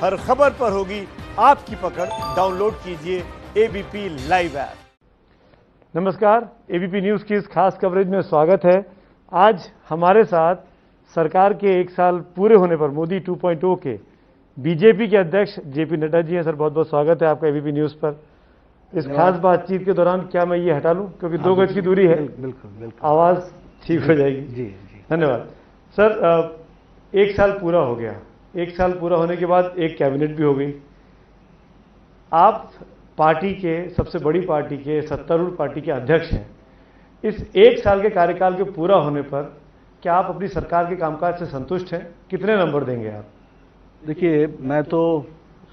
हर खबर पर होगी आपकी पकड़। डाउनलोड कीजिए एबीपी लाइव ऐप। नमस्कार, एबीपी न्यूज़ की इस खास कवरेज में स्वागत है। आज हमारे साथ सरकार के 1 साल पूरे होने पर मोदी 2.0 के बीजेपी के अध्यक्ष जेपी नड्डा जी हैं। सर, बहुत बहुत स्वागत है आपका एबीपी न्यूज़ पर। इस खास बातचीत के दौरान क्या मैं ये हटा लूं, क्योंकि 2 गज की दूरी है। बिल्कुल आवाज़ ठीक हो जाएगी। जी। धन्यवाद सर। 1 साल पूरा हो गया। 1 साल पूरा होने के बाद एक कैबिनेट भी हो गई। आप पार्टी के, सबसे बड़ी पार्टी के, सत्तारूढ़ पार्टी के अध्यक्ष हैं। इस 1 साल के कार्यकाल के पूरा होने पर क्या आप अपनी सरकार के कामकाज से संतुष्ट हैं? कितने नंबर देंगे आप? देखिए, मैं तो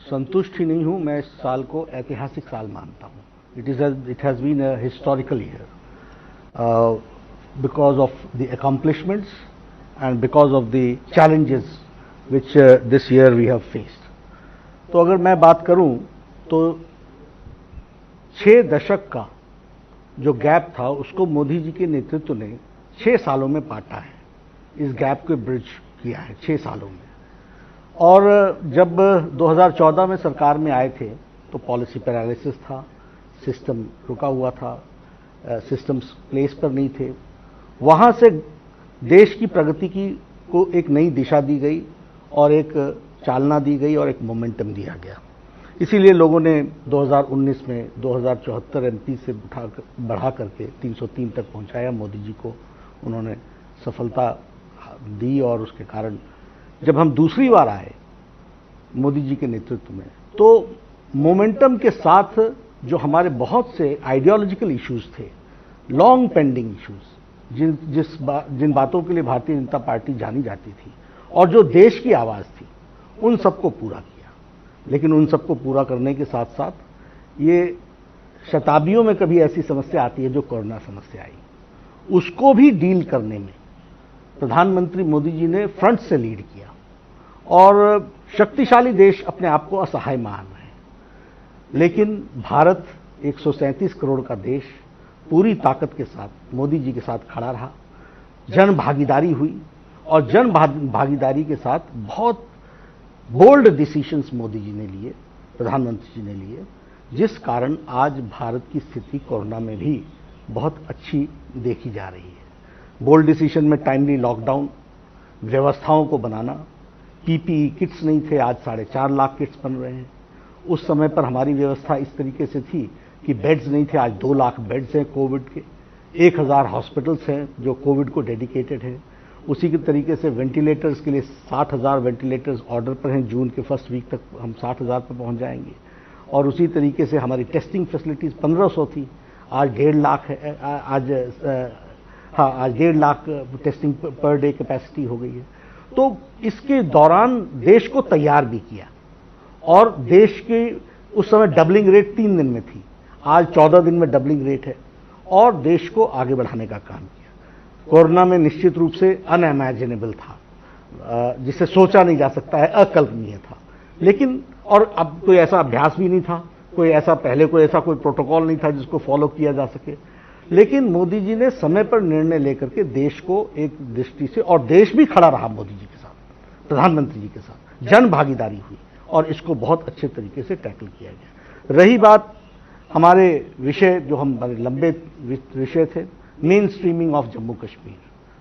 संतुष्ट ही नहीं हूं। मैं इस साल को ऐतिहासिक साल मानता हूं। It has been a historical year because of the accomplishments and because of the challenges which this year we have faced. तो अगर मैं बात करूं तो 6 दशक का जो गैप था उसको मोदी जी के नेतृत्व ने 6 सालों में पाटा है। इस गैप को ब्रिज किया है 6 सालों में। और जब 2014 में सरकार में आए थे तो पॉलिसी पैरालिसिस था, सिस्टम रुका हुआ था, सिस्टम्स प्लेस पर नहीं थे। वहां से देश की प्रगति की को एक नई दिशा दी गई और एक चालना दी गई और एक मोमेंटम दिया गया। इसीलिए लोगों ने 2019 में 2074 एमपी से बढ़ा करके 303 तक पहुंचाया। मोदी जी को उन्होंने सफलता दी और उसके कारण जब हम दूसरी बार आए मोदी जी के नेतृत्व में, तो मोमेंटम के साथ जो हमारे बहुत से आइडियोलॉजिकल इश्यूज थे, लॉन्ग पेंडिंग इश्यूज, जिन बातों के लिए भारतीय जनता पार्टी जानी जाती थी और जो देश की आवाज थी, उन सबको पूरा किया। लेकिन उन सबको पूरा करने के साथ साथ ये शताब्दियों में कभी ऐसी समस्या आती है जो कोरोना समस्या आई, उसको भी डील करने में प्रधानमंत्री मोदी जी ने फ्रंट से लीड किया। और शक्तिशाली देश अपने आप को असहाय मान रहे हैं, लेकिन भारत 137 करोड़ का देश पूरी ताकत के साथ मोदी जी के साथ खड़ा रहा। जन भागीदारी हुई और जन भागीदारी के साथ बहुत बोल्ड डिसीजंस मोदी जी ने लिए, प्रधानमंत्री जी ने लिए, जिस कारण आज भारत की स्थिति कोरोना में भी बहुत अच्छी देखी जा रही है। बोल्ड डिसीजन में टाइमली लॉकडाउन, व्यवस्थाओं को बनाना, पीपीई किट्स नहीं थे, आज 4.5 लाख किट्स बन रहे हैं। उस समय पर हमारी व्यवस्था इस तरीके से थी कि बेड्स नहीं थे, आज 2 लाख बेड्स हैं कोविड के। 1000 हॉस्पिटल्स हैं जो कोविड को डेडिकेटेड है। उसी के तरीके से वेंटिलेटर्स के लिए 60,000 वेंटिलेटर्स ऑर्डर पर हैं। जून के फर्स्ट वीक तक हम 60,000 पर पहुंच जाएंगे। और उसी तरीके से हमारी टेस्टिंग फैसिलिटीज 1500 थी, आज 1.5 लाख है। आज 1.5 lakh testing per day capacity हो गई है। तो इसके दौरान देश को तैयार भी किया और देश की उस समय डबलिंग रेट 3 दिन में थी, आज 14 दिन में डबलिंग रेट है और देश को आगे बढ़ाने का काम किया। कोरोना में निश्चित रूप से अनइमेजिनेबल था, जिसे सोचा नहीं जा सकता है, अकल्पनीय था। लेकिन और अब कोई ऐसा अभ्यास भी नहीं था, कोई ऐसा कोई प्रोटोकॉल नहीं था जिसको फॉलो किया जा सके। लेकिन मोदी जी ने समय पर निर्णय लेकर के देश को एक दृष्टि से, और देश भी खड़ा रहा मोदी जी के साथ, प्रधानमंत्री जी के साथ, जन भागीदारी हुई और इसको बहुत अच्छे तरीके से टैकल किया गया। रही बात हमारे विषय, जो हमारे लंबे विषय थे, main streaming of Jammu Kashmir,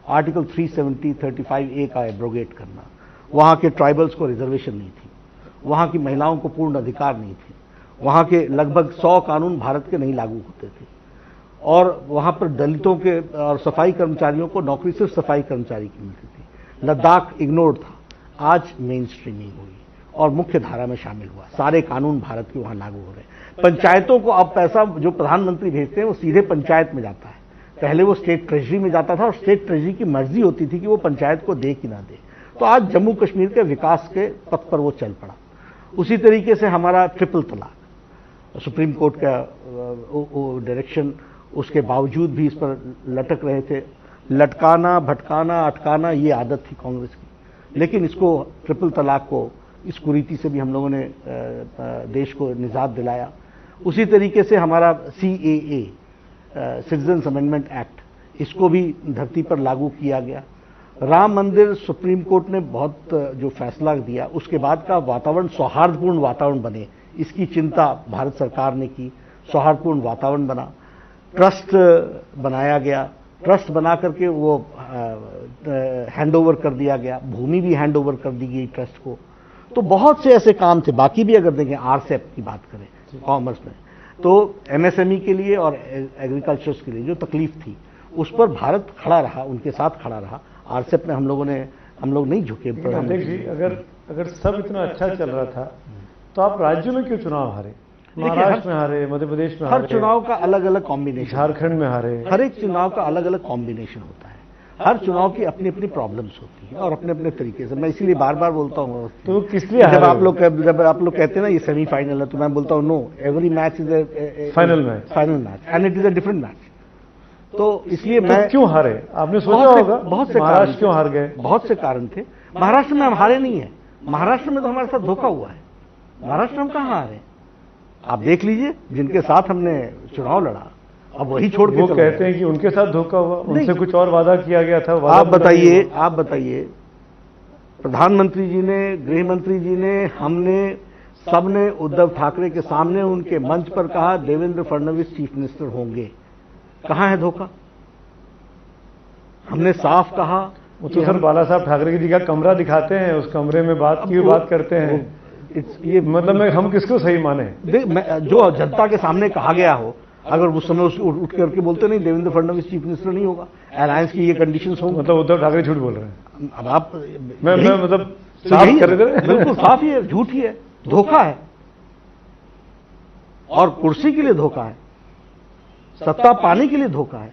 article 370-35A का एब्रोगेट करना, वहां के ट्राइबल्स को रिजर्वेशन नहीं थी, वहां की महिलाओं को पूर्ण अधिकार नहीं थे, वहां के लगभग 100 कानून भारत के नहीं लागू होते थे और वहां पर दलितों के और सफाई कर्मचारियों को नौकरी सिर्फ सफाई कर्मचारी की मिलती थी। लद्दाख इग्नोर्ड था, आज मेन स्ट्रीमिंग हुई और मुख्य धारा में शामिल हुआ। सारे कानून भारत के वहां लागू हो रहे हैं। पंचायतों को अब पैसा जो प्रधानमंत्री भेजते हैं वो सीधे पंचायत में जाता है। पहले वो स्टेट ट्रेजरी में जाता था और स्टेट ट्रेजरी की मर्जी होती थी कि वो पंचायत को दे कि ना दे। तो आज जम्मू कश्मीर के विकास के पथ पर वो चल पड़ा। उसी तरीके से हमारा ट्रिपल तलाक, सुप्रीम कोर्ट का डायरेक्शन, उसके बावजूद भी इस पर लटक रहे थे। लटकाना, भटकाना, अटकाना ये आदत थी कांग्रेस की, लेकिन इसको ट्रिपल तलाक को, इस कुरीति से भी हम लोगों ने देश को निजात दिलाया। उसी तरीके से हमारा CAA, सिटीजन्स अमेंडमेंट एक्ट, इसको भी धरती पर लागू किया गया। राम मंदिर सुप्रीम कोर्ट ने बहुत जो फैसला दिया, उसके बाद का वातावरण सौहार्दपूर्ण वातावरण बने, इसकी चिंता भारत सरकार ने की। सौहार्दपूर्ण वातावरण बना, ट्रस्ट बनाया गया, ट्रस्ट बना करके वो हैंडओवर कर दिया गया, भूमि भी हैंडओवर कर दी गई ट्रस्ट को। तो बहुत से ऐसे काम थे। बाकी भी अगर देखें, आरसेप की बात करें कॉमर्स में, तो एमएसएमई के लिए और एग्रीकल्चर्स के लिए जो तकलीफ थी, उस पर भारत खड़ा रहा, उनके साथ खड़ा रहा। आरसेप में हम लोग नहीं झुके। देखिए, अगर सब इतना अच्छा चल रहा था तो आप राज्यों में क्यों चुनाव हारे? महाराष्ट्र में हारे, मध्य प्रदेश में हारे, हर चुनाव का अलग अलग कॉम्बिनेशन, झारखंड में हारे। हर एक चुनाव का अलग अलग कॉम्बिनेशन होता है। हर चुनाव की अपनी अपनी प्रॉब्लम्स होती है और अपने अपने तरीके से। मैं इसीलिए बार बार बोलता हूँ, तो किस लिए जब आप लोग कहते हैं ना ये सेमीफाइनल है, तो मैं बोलता हूँ no, every match is a final match and it is a different match. तो इसलिए तो मैं क्यों हारे? आपने सोचा होगा बहुत से महाराष्ट्र क्यों हार गए? बहुत से कारण थे। महाराष्ट्र में हम हारे नहीं है, महाराष्ट्र में तो हमारे साथ धोखा हुआ है। महाराष्ट्र में कहाँ हारे? आप देख लीजिए, जिनके साथ हमने चुनाव लड़ा, अब वही छोड़ के वो कहते हैं कि उनके साथ धोखा हुआ, उनसे कुछ और वादा किया गया था। आप बताइए, प्रधानमंत्री जी ने, गृह मंत्री जी ने, हमने सबने उद्धव ठाकरे के सामने उनके मंच पर कहा देवेंद्र फडणवीस चीफ मिनिस्टर होंगे। कहां है धोखा? हमने साफ कहा। वो तो सर बाला साहब ठाकरे जी का कमरा दिखाते हैं, उस कमरे में बात करते हैं। ये मतलब हम किसको सही माने? जो जनता के सामने कहा गया हो, अगर उस समय उठ करके बोलते नहीं देवेंद्र फडणवीस चीफ मिनिस्टर नहीं होगा, अलायंस की ये कंडीशंस होंगी, मतलब उद्धव ठाकरे झूठ बोल रहे हैं। अब आप मैं मतलब साफ कर दे, बिल्कुल साफ ही है, झूठ ही है, धोखा है, और कुर्सी के लिए धोखा है, सत्ता पाने के लिए धोखा है।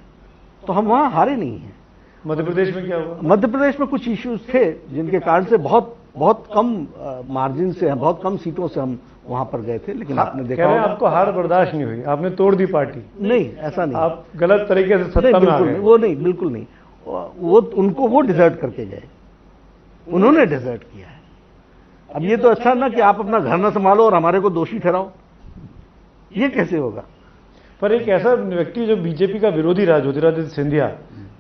तो हम वहां हारे नहीं हैं। मध्य प्रदेश में क्या हुआ? मध्य प्रदेश में कुछ इश्यूज थे जिनके कारण से बहुत कम मार्जिन से, बहुत कम सीटों से हम वहां पर गए थे। लेकिन आपने देखा होगा, आपको हार बर्दाश्त नहीं हुई, आपने तोड़ दी पार्टी। नहीं, ऐसा नहीं, आप गलत तरीके से सत्ता में आ गए। वो नहीं, बिल्कुल नहीं। वो डिजर्ट करके गए, उन्होंने डिजर्ट किया है। अब ये तो अच्छा ना कि आप अपना घर न संभालो और हमारे को दोषी ठहराओ, ये कैसे होगा? पर एक ऐसा व्यक्ति जो बीजेपी का विरोधी रहा, ज्योतिरादित्य सिंधिया,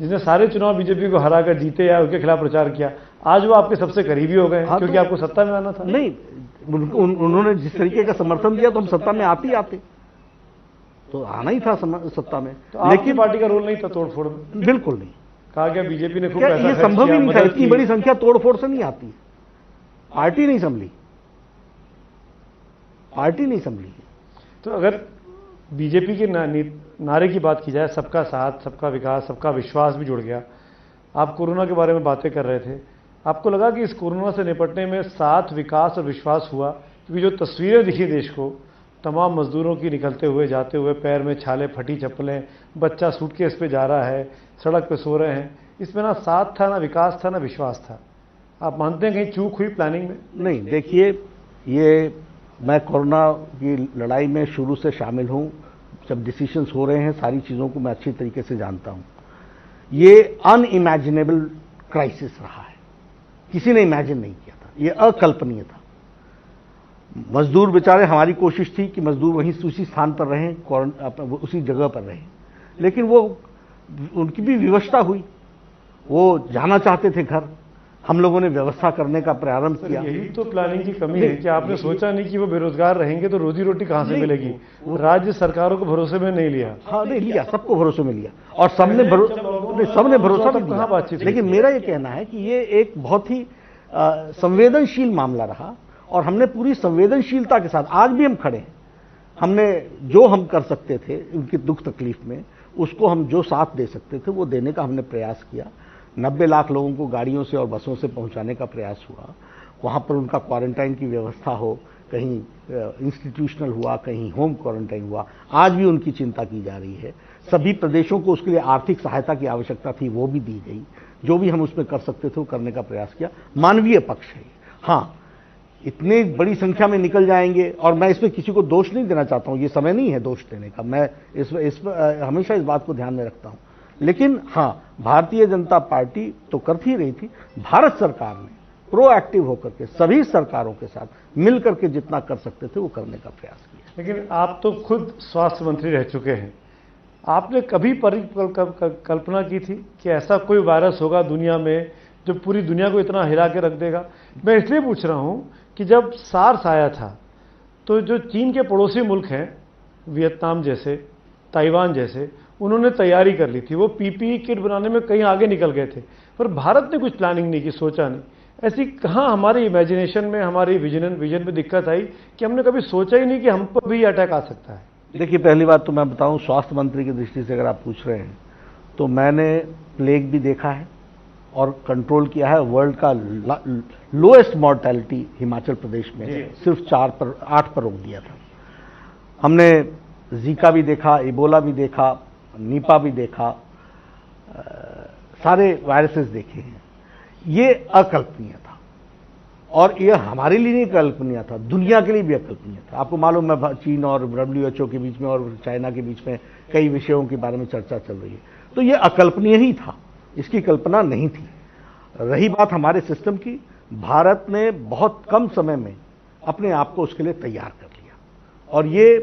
जिसने सारे चुनाव बीजेपी को हराकर जीते या उसके खिलाफ प्रचार किया, आज वो आपके सबसे करीबी हो गए। क्योंकि आपको सत्ता में आना था। नहीं, उन्होंने जिस तरीके का समर्थन दिया तो हम सत्ता में आते तो आना ही था सत्ता में। तो लेकिन पार्टी का रोल नहीं था तोड़फोड़ में? बिल्कुल नहीं। कहा गया बीजेपी ने खूब ये संभव ही नहीं था। इतनी बड़ी संख्या तोड़फोड़ से नहीं आती। पार्टी नहीं संभली। तो अगर बीजेपी के नारे की बात की जाए, सबका साथ, सबका विकास, सबका विश्वास भी जुड़ गया। आप कोरोना के बारे में बातें कर रहे थे, आपको लगा कि इस कोरोना से निपटने में साथ, विकास और विश्वास हुआ? क्योंकि जो तस्वीरें दिखी देश को, तमाम मजदूरों की निकलते हुए, जाते हुए, पैर में छाले, फटी चप्पलें, बच्चा सूटकेस पे जा रहा है, सड़क पे सो रहे हैं, इसमें ना साथ था, ना विकास था, ना विश्वास था। आप मानते हैं कहीं चूक हुई प्लानिंग में? नहीं, देखिए, ये मैं कोरोना की लड़ाई में शुरू से शामिल हूं। जब डिसीजंस हो रहे हैं, सारी चीजों को मैं अच्छी तरीके से जानता हूं। ये अनइमेजिनेबल क्राइसिस रहा है, किसी ने इमेजिन नहीं किया था, ये अकल्पनीय था। मजदूर बेचारे, हमारी कोशिश थी कि मजदूर वहीं उसी स्थान पर रहें, उसी जगह पर रहें, लेकिन वो उनकी भी विवशता हुई। वो जाना चाहते थे घर, हम लोगों ने व्यवस्था करने का प्रारंभ किया। यही तो प्लानिंग की कमी है कि आपने सोचा नहीं कि वो बेरोजगार रहेंगे तो रोजी रोटी कहां से मिलेगी। राज्य सरकारों को भरोसे में नहीं लिया। हाँ, नहीं लिया, सबको भरोसे में लिया, और सबने भरोसा भी दिया। बातचीत। लेकिन मेरा ये कहना है कि ये एक बहुत ही संवेदनशील मामला रहा, और हमने पूरी संवेदनशीलता के साथ, आज भी हम खड़े हैं, हमने जो हम कर सकते थे उनकी दुख तकलीफ में, उसको हम जो साथ दे सकते थे वो देने का हमने प्रयास किया। 90 लाख लोगों को गाड़ियों से और बसों से पहुंचाने का प्रयास हुआ। वहां पर उनका क्वारंटाइन की व्यवस्था हो, कहीं इंस्टीट्यूशनल हुआ, कहीं होम क्वारंटाइन हुआ। आज भी उनकी चिंता की जा रही है। सभी प्रदेशों को उसके लिए आर्थिक सहायता की आवश्यकता थी, वो भी दी गई। जो भी हम उसमें कर सकते थे वो करने का प्रयास किया। मानवीय पक्ष है। हाँ, इतनी बड़ी संख्या में निकल जाएंगे, और मैं इसमें किसी को दोष नहीं देना चाहता हूं, ये समय नहीं है दोष देने का, मैं हमेशा इस बात को ध्यान में रखता हूं। लेकिन हाँ, भारतीय जनता पार्टी तो करती ही रही थी। भारत सरकार ने प्रोएक्टिव होकर के सभी सरकारों के साथ मिलकर के जितना कर सकते थे वो करने का प्रयास किया। लेकिन आप तो खुद स्वास्थ्य मंत्री रह चुके हैं, आपने कभी कल्पना की थी कि ऐसा कोई वायरस होगा दुनिया में जो पूरी दुनिया को इतना हिला के रख देगा। मैं इसलिए पूछ रहा हूं कि जब सार्स आया था तो जो चीन के पड़ोसी मुल्क हैं, वियतनाम जैसे, ताइवान जैसे, उन्होंने तैयारी कर ली थी, वो पीपीई किट बनाने में कहीं आगे निकल गए थे, पर भारत ने कुछ प्लानिंग नहीं की, सोचा नहीं। ऐसी कहाँ हमारे इमेजिनेशन में, हमारी विजन में दिक्कत आई कि हमने कभी सोचा ही नहीं कि हम पर भी अटैक आ सकता है? देखिए, पहली बात तो मैं बताऊं, स्वास्थ्य मंत्री की दृष्टि से अगर आप पूछ रहे हैं तो मैंने प्लेग भी देखा है और कंट्रोल किया है। वर्ल्ड का लोएस्ट मॉर्टेलिटी हिमाचल प्रदेश में सिर्फ 8 पर रोक दिया था। हमने जीका भी देखा, इबोला भी देखा, नीपा भी देखा, सारे वायरसेस देखे हैं। ये अकल्पनीय था और ये हमारे लिए नहीं कल्पनीय था, दुनिया के लिए भी अकल्पनीय था। आपको मालूम है चीन और WHO के बीच में और चाइना के बीच में कई विषयों के बारे में चर्चा चल रही है, तो ये अकल्पनीय ही था, इसकी कल्पना नहीं थी। रही बात हमारे सिस्टम की, भारत ने बहुत कम समय में अपने आप को उसके लिए तैयार कर लिया और ये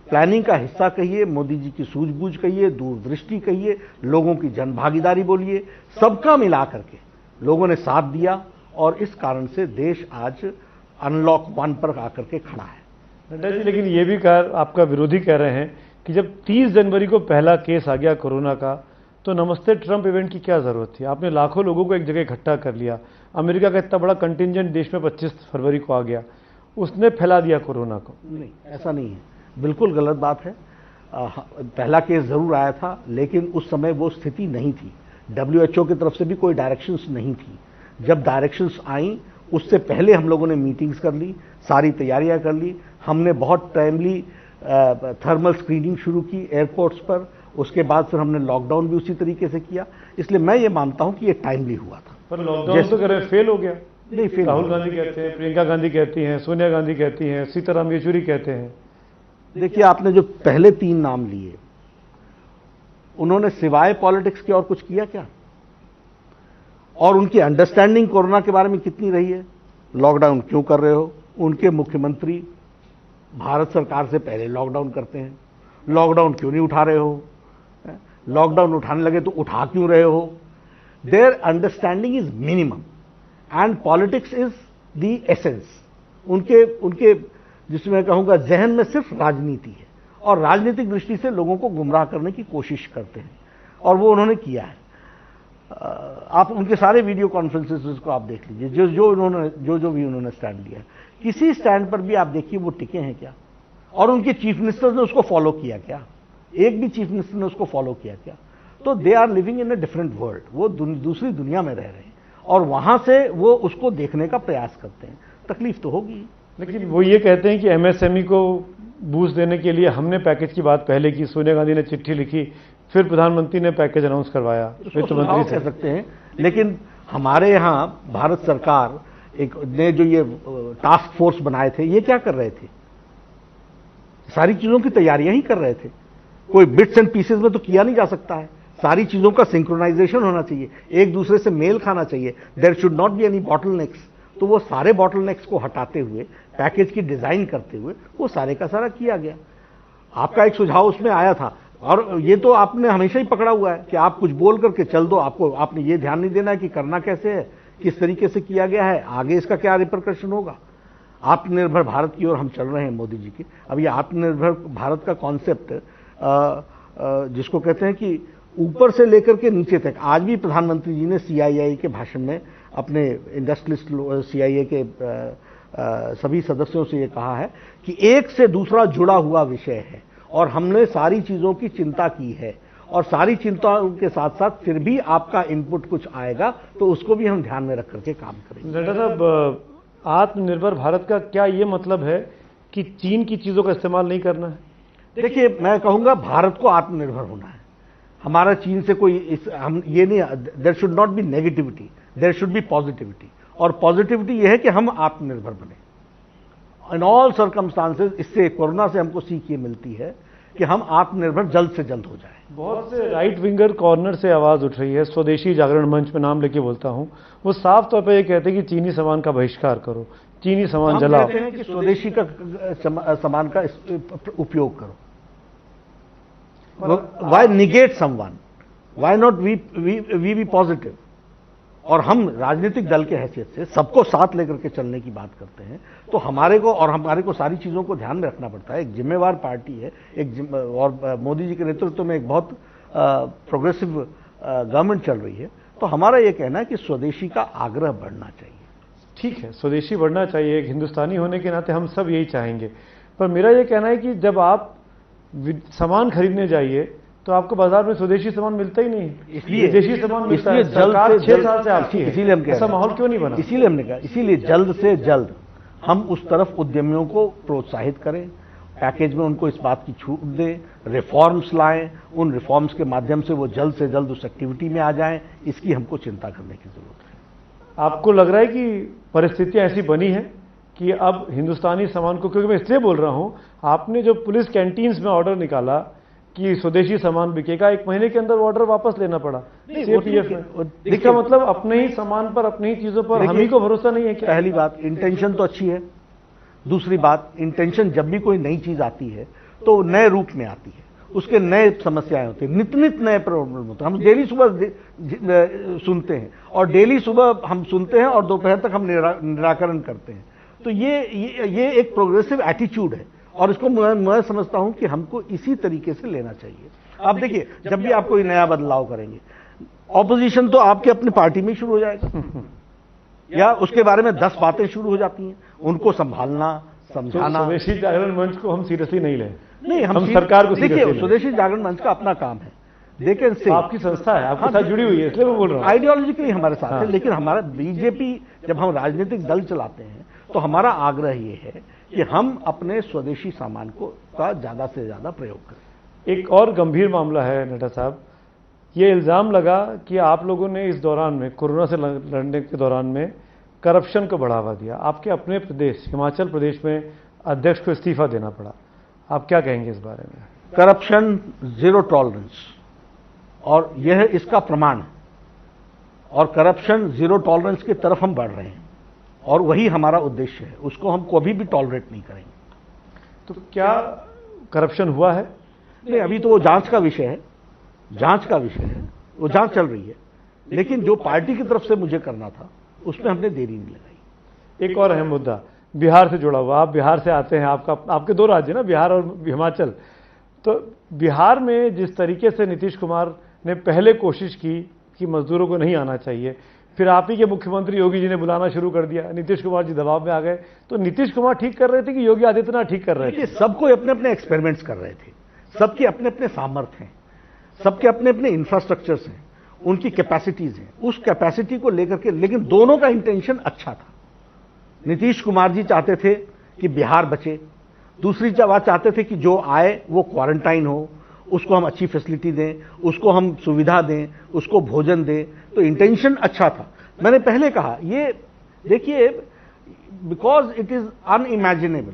प्लानिंग का हिस्सा कहिए, मोदी जी की सूझबूझ कहिए, दूरदृष्टि कहिए, लोगों की जन भागीदारी बोलिए, सबका मिला करके लोगों ने साथ दिया और इस कारण से देश आज अनलॉक 1 पर आकर के खड़ा है। नड्डा जी, लेकिन ये भी आपका विरोधी कह रहे हैं कि जब 30 जनवरी को पहला केस आ गया कोरोना का, तो नमस्ते ट्रंप इवेंट की क्या जरूरत थी? आपने लाखों लोगों को एक जगह इकट्ठा कर लिया, अमेरिका का इतना बड़ा कंटिंजेंट देश में 25 फरवरी को आ गया, उसने फैला दिया कोरोना को। नहीं, ऐसा नहीं है, बिल्कुल गलत बात है। पहला केस जरूर आया था, लेकिन उस समय वो स्थिति नहीं थी। WHO की तरफ से भी कोई डायरेक्शंस नहीं थी। जब डायरेक्शंस आई उससे पहले हम लोगों ने मीटिंग्स कर ली, सारी तैयारियां कर ली। हमने बहुत टाइमली थर्मल स्क्रीनिंग शुरू की एयरपोर्ट्स पर, उसके बाद फिर हमने लॉकडाउन भी उसी तरीके से किया। इसलिए मैं ये मानता हूं कि ये टाइमली हुआ था। पर लॉकडाउन तो करें फेल हो गया। नहीं, फेल। राहुल गांधी कहते हैं, प्रियंका गांधी कहती हैं, सोनिया गांधी कहती हैं, सीताराम येचुरी कहते हैं। देखिए, आपने जो पहले 3 नाम लिए, उन्होंने सिवाय पॉलिटिक्स के और कुछ किया क्या? और उनकी अंडरस्टैंडिंग कोरोना के बारे में कितनी रही है? लॉकडाउन क्यों कर रहे हो? उनके मुख्यमंत्री भारत सरकार से पहले लॉकडाउन करते हैं। लॉकडाउन क्यों नहीं उठा रहे हो? लॉकडाउन उठाने लगे तो उठा क्यों रहे हो? Their understanding is minimum and politics is the essence. उनके जिसमें कहूंगा जहन में सिर्फ राजनीति है और राजनीतिक दृष्टि से लोगों को गुमराह करने की कोशिश करते हैं, और वो उन्होंने किया है। आप उनके सारे वीडियो कॉन्फ्रेंसेस को आप देख लीजिए, जो भी उन्होंने स्टैंड लिया, किसी स्टैंड पर भी आप देखिए वो टिके हैं क्या? और उनके चीफ मिनिस्टर ने उसको फॉलो किया क्या? एक भी चीफ मिनिस्टर ने उसको फॉलो किया क्या? तो they are living in a different world, वो दूसरी दुनिया में रह रहे हैं और वहां से वो उसको देखने का प्रयास करते हैं। तकलीफ तो होगी। लेकिन वो ये कहते हैं कि MSME को बूस्ट देने के लिए हमने पैकेज की बात पहले की, सोनिया गांधी ने चिट्ठी लिखी, फिर प्रधानमंत्री ने पैकेज अनाउंस करवाया, वित्त मंत्री कह सकते हैं। लेकिन हमारे यहाँ भारत सरकार ने जो ये टास्क फोर्स बनाए थे, ये क्या कर रहे थे? सारी चीजों की तैयारियां ही कर रहे थे। कोई बिट्स एंड पीसेस में तो किया नहीं जा सकता है। सारी चीजों का सिंक्रोनाइजेशन होना चाहिए, एक दूसरे से मेल खाना चाहिए। There should not be any bottlenecks. तो वो सारे बॉटलनेक्स को हटाते हुए, पैकेज की डिजाइन करते हुए, वो सारे का सारा किया गया। आपका एक सुझाव उसमें आया था और ये तो आपने हमेशा ही पकड़ा हुआ है कि आप कुछ बोल करके चल दो, आपने ये ध्यान नहीं देना है कि करना कैसे है, किस तरीके से किया गया है, आगे इसका क्या रिपरकशन होगा। आत्मनिर्भर भारत की ओर हम चल रहे हैं मोदी जी की। अब ये आत्मनिर्भर भारत का कॉन्सेप्ट जिसको कहते हैं कि ऊपर से लेकर के नीचे तक, आज भी प्रधानमंत्री जी ने CII के भाषण में अपने इंडस्ट्रियलिस्ट CII के सभी सदस्यों से ये कहा है कि एक से दूसरा जुड़ा हुआ विषय है और हमने सारी चीजों की चिंता की है और सारी चिंताओं के साथ साथ फिर भी आपका इनपुट कुछ आएगा तो उसको भी हम ध्यान में रख करके काम करेंगे। नड्डा साहब, आत्मनिर्भर भारत का क्या ये मतलब है कि चीन की चीजों का इस्तेमाल नहीं करना है? देखिए, मैं कहूंगा भारत को आत्मनिर्भर होना है। हमारा चीन से कोई हम ये नहीं, there should not be negativity, there should be positivity. और पॉजिटिविटी ये है कि हम आत्मनिर्भर बने इन ऑल सर्कमस्टांसेस। इससे कोरोना से हमको सीख ये मिलती है कि हम आत्मनिर्भर जल्द से जल्द हो जाए। बहुत से राइट विंगर कॉर्नर से आवाज उठ रही है, स्वदेशी जागरण मंच में नाम लेके बोलता हूं, वो साफ तौर पर ये कहते हैं कि चीनी सामान का बहिष्कार करो, चीनी सामान जलाओ। कहते हैं कि स्वदेशी का सामान का उपयोग करो। Why negate someone? Why not we be positive? और हम राजनीतिक दल के हैसियत से सबको साथ लेकर के चलने की बात करते हैं, तो हमारे को सारी चीजों को ध्यान में रखना पड़ता है। एक जिम्मेवार पार्टी है, और मोदी जी के नेतृत्व में एक बहुत प्रोग्रेसिव गवर्नमेंट चल रही है, तो हमारा ये कहना है कि स्वदेशी का आग्रह बढ़ना चाहिए। ठीक है, स्वदेशी बढ़ना चाहिए, एक हिंदुस्तानी होने के नाते हम सब यही चाहेंगे। पर मेरा ये कहना है कि जब आप सामान खरीदने जाइए तो आपको बाजार में स्वदेशी सामान मिलता ही नहीं, इसलिए विदेशी सामान मिलता है। जल्द सरकार से 6 साल से आपकी है, इसीलिए हम कह रहे ऐसा हैं, माहौल क्यों नहीं बना? इसीलिए हमने कहा, इसीलिए जल्द से जल्द हम उस तरफ उद्यमियों को प्रोत्साहित करें, पैकेज में उनको इस बात की छूट दें, रिफॉर्म्स लाएं, उन रिफॉर्म्स के माध्यम से वो जल्द से जल्द उस एक्टिविटी में आ जाएं। इसकी हमको चिंता करने की जरूरत है। आपको लग रहा है कि परिस्थितियां ऐसी बनी है कि अब हिंदुस्तानी सामान को, क्योंकि मैं इसलिए बोल रहा हूं, आपने जो पुलिस कैंटीन्स में ऑर्डर निकाला कि स्वदेशी सामान बिकेगा, 1 महीने के अंदर ऑर्डर वापस लेना पड़ा सीआरपीएफ में। इसका मतलब अपने ही सामान पर, अपनी ही चीजों पर हम ही को भरोसा नहीं है क्या? पहली बात, इंटेंशन तो अच्छी है। दूसरी बात, इंटेंशन जब भी कोई नई चीज आती है तो नए रूप में आती है, उसके नए समस्याएं होती है, नित नए प्रॉब्लम होते हैं। हम डेली सुबह सुनते हैं, और डेली सुबह हम सुनते हैं और दोपहर तक हम निराकरण करते हैं। तो ये एक प्रोग्रेसिव एटीट्यूड है, और इसको मैं समझता हूं कि हमको इसी तरीके से लेना चाहिए। आप देखिए, जब भी आप कोई नया बदलाव करेंगे, ऑपोजिशन तो आपके अपनी पार्टी में शुरू हो जाएगा, या उसके बारे में 10 बातें शुरू हो जाती हैं, उनको संभालना, समझाना। स्वदेशी जागरण मंच को हम सीरियसली नहीं लें, नहीं, हम सरकार को देखिए, स्वदेशी जागरण मंच का अपना काम है, देखें से आपकी संस्था है, आपके साथ जुड़ी हुई है, इसलिए मैं बोल रहा हूँ। आइडियोलॉजिकली हमारे साथ है, लेकिन हमारा बीजेपी, जब हम राजनीतिक दल चलाते हैं तो हमारा आग्रह ये है कि हम अपने स्वदेशी सामान का ज्यादा से ज्यादा प्रयोग करें। एक और गंभीर मामला है नड्डा साहब, ये इल्जाम लगा कि आप लोगों ने इस दौरान में, कोरोना से लड़ने के दौरान में, करप्शन को बढ़ावा दिया। आपके अपने प्रदेश हिमाचल प्रदेश में अध्यक्ष को इस्तीफा देना पड़ा, आप क्या कहेंगे इस बारे में? करप्शन जीरो टॉलरेंस, और यह इसका प्रमाण है, और करप्शन जीरो टॉलरेंस की तरफ हम बढ़ रहे हैं, और वही हमारा उद्देश्य है, उसको हम कभी भी टॉलरेट नहीं करेंगे। तो क्या करप्शन हुआ है? नहीं, अभी तो वो जांच का विषय है, वो जांच चल रही है, लेकिन जो पार्टी की तरफ से मुझे करना था उसमें हमने देरी नहीं लगाई। एक और अहम मुद्दा बिहार से जुड़ा हुआ, आप बिहार से आते हैं, आपके 2 राज्य ना, बिहार और हिमाचल। तो बिहार में जिस तरीके से नीतीश कुमार ने पहले कोशिश की कि मजदूरों को नहीं आना चाहिए, फिर आप ही के मुख्यमंत्री योगी जी ने बुलाना शुरू कर दिया, नीतीश कुमार जी दबाव में आ गए, तो नीतीश कुमार ठीक कर रहे थे कि योगी आदित्यनाथ ठीक कर रहे थे? सबको अपने अपने एक्सपेरिमेंट्स कर रहे थे, सबके अपने अपने सामर्थ्य हैं, सबके अपने अपने इंफ्रास्ट्रक्चर्स हैं, उनकी कैपेसिटीज हैं, उस कैपेसिटी को लेकर के, लेकिन दोनों का इंटेंशन अच्छा था। नीतीश कुमार जी चाहते थे कि बिहार बचे, दूसरी बात चाहते थे कि जो आए वो क्वारंटाइन हो, उसको हम अच्छी फैसिलिटी दें, उसको हम सुविधा दें, उसको भोजन दें, तो इंटेंशन अच्छा था। मैंने पहले कहा, ये देखिए, बिकॉज इट इज अनइमेजिनेबल,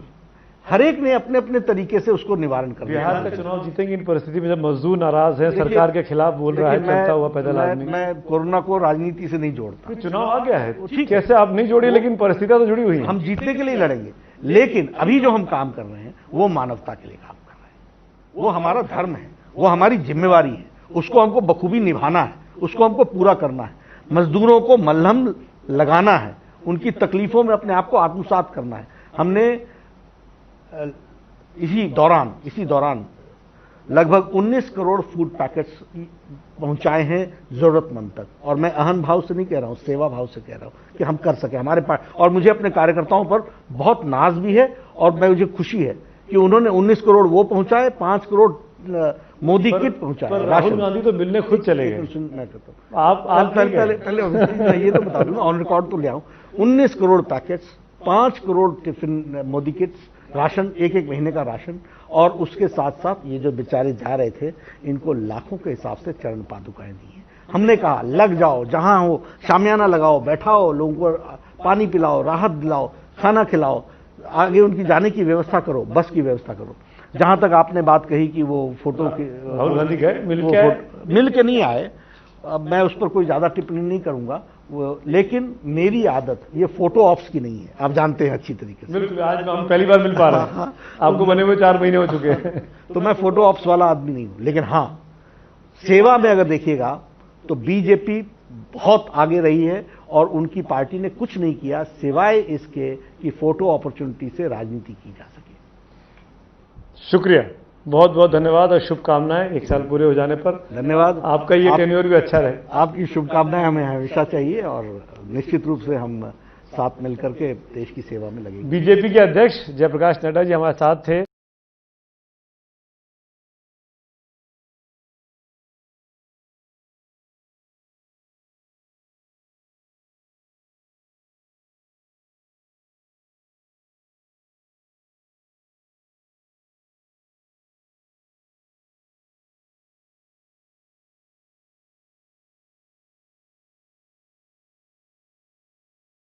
हर एक ने अपने अपने तरीके से उसको निवारण कर दिया। बिहार का चुनाव जीतेंगे इन परिस्थिति में, जब मजदूर नाराज है, सरकार के खिलाफ बोल रहा है, चलता हुआ पैदल आदमी। मैं कोरोना को राजनीति से नहीं जोड़ता। चुनाव आ गया है, ठीक, कैसे आप नहीं जोड़े, लेकिन परिस्थितियां तो जुड़ी हुई हैं। हम जीतने के लिए लड़ेंगे, लेकिन अभी जो हम काम कर रहे हैं वो मानवता के लिए काम कर रहे हैं, वो हमारा धर्म है, वो हमारी जिम्मेवारी है, उसको हमको बखूबी निभाना है, उसको हमको पूरा करना है। मजदूरों को मलहम लगाना है, उनकी तकलीफों में अपने आप को आत्मसात करना है। हमने इसी दौरान लगभग 19 करोड़ फूड पैकेट्स पहुंचाए हैं जरूरतमंद तक, और मैं अहम भाव से नहीं कह रहा हूं, सेवा भाव से कह रहा हूं कि हम कर सके हमारे पास। और मुझे अपने कार्यकर्ताओं पर बहुत नाज भी है, और मुझे खुशी है कि उन्होंने 19 करोड़ वो पहुंचाए, 5 करोड़ मोदी किट पहुंचाए। राहुल गांधी तो मिलने खुद चले गए। मैं कहता हूं, आप पहले ये तो बता दूं, ऑन रिकॉर्ड तो ले आऊं। 19 crore packets, 5 crore tiffin Modi kits, ration, एक महीने का राशन, और उसके साथ साथ ये जो बेचारे जा रहे थे, इनको लाखों के हिसाब से चरण पादुकाएं दी हैं। हमने कहा, लग जाओ, जहां हो शामियाना लगाओ, बैठाओ, लोगों को पानी पिलाओ, राहत दिलाओ, खाना खिलाओ, आगे उनकी जाने की व्यवस्था करो, बस की व्यवस्था करो। जहां तक आपने बात कही कि वो फोटो की, राहुल गांधी गए मिल के नहीं आए, अब मैं उस पर कोई ज्यादा टिप्पणी नहीं करूंगा, लेकिन मेरी आदत ये फोटो ऑप्स की नहीं है, आप जानते हैं अच्छी तरीके से। बिल्कुल, आज हम पहली बार मिल पा रहे हैं, आपको बने हुए 4 महीने हो चुके हैं। तो मैं फोटो ऑप्स वाला आदमी नहीं हूं, लेकिन हाँ, सेवा में अगर देखिएगा तो बीजेपी बहुत आगे रही है और उनकी पार्टी ने कुछ नहीं किया सिवाय इसके कि फोटो अपॉर्चुनिटी से राजनीति की जा सके। शुक्रिया, बहुत बहुत धन्यवाद और शुभकामनाएं 1 साल पूरे हो जाने पर। धन्यवाद। आपका ये टेन्योर भी अच्छा रहे। आपकी शुभकामनाएं हमें हमेशा चाहिए और निश्चित रूप से हम साथ मिलकर के देश की सेवा में लगेंगे। बीजेपी के अध्यक्ष जयप्रकाश नड्डा जी हमारे साथ थे।